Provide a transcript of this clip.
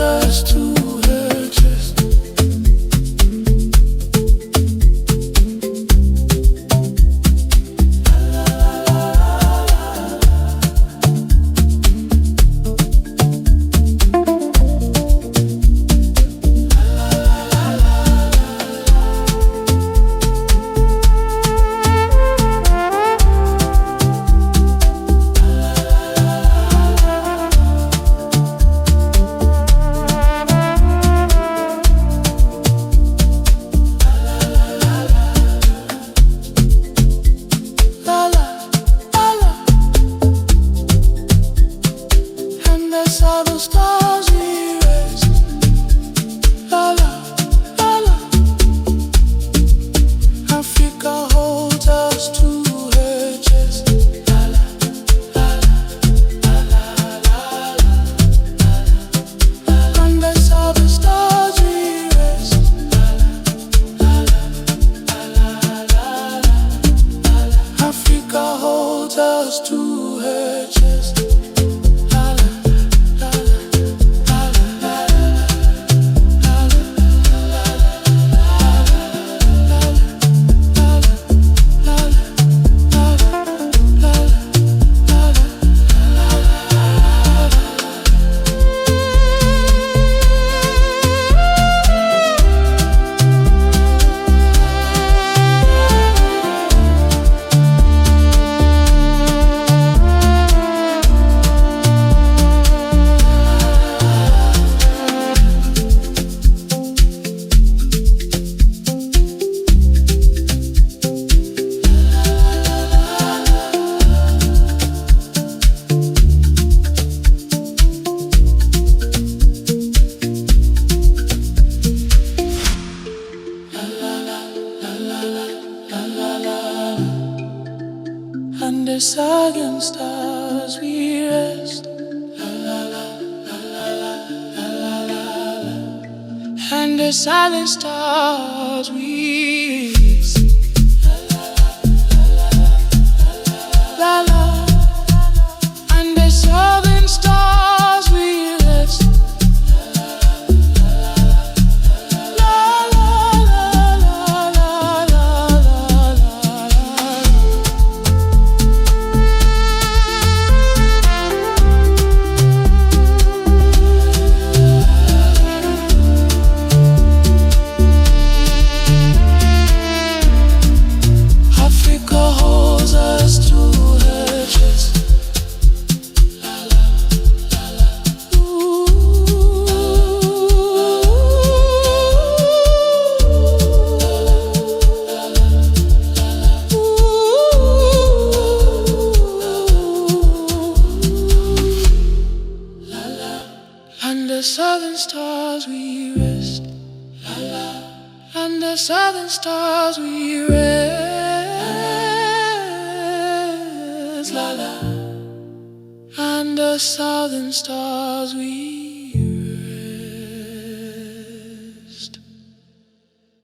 us to her chest. All the stars we raised, la la, la la. Africa holds us to her chest, la la, la la, la la, la la. Unless all the stars we raised, la la, la la, la la, la. Africa holds us to her chest. Under southern stars we rest, la la la, la la la, la la la. Under southern stars we rest, la la. Under southern stars we rest, la la la, la la la, la la la. Under southern stars we rest, la la. Under southern stars we rest, la la. Under southern stars we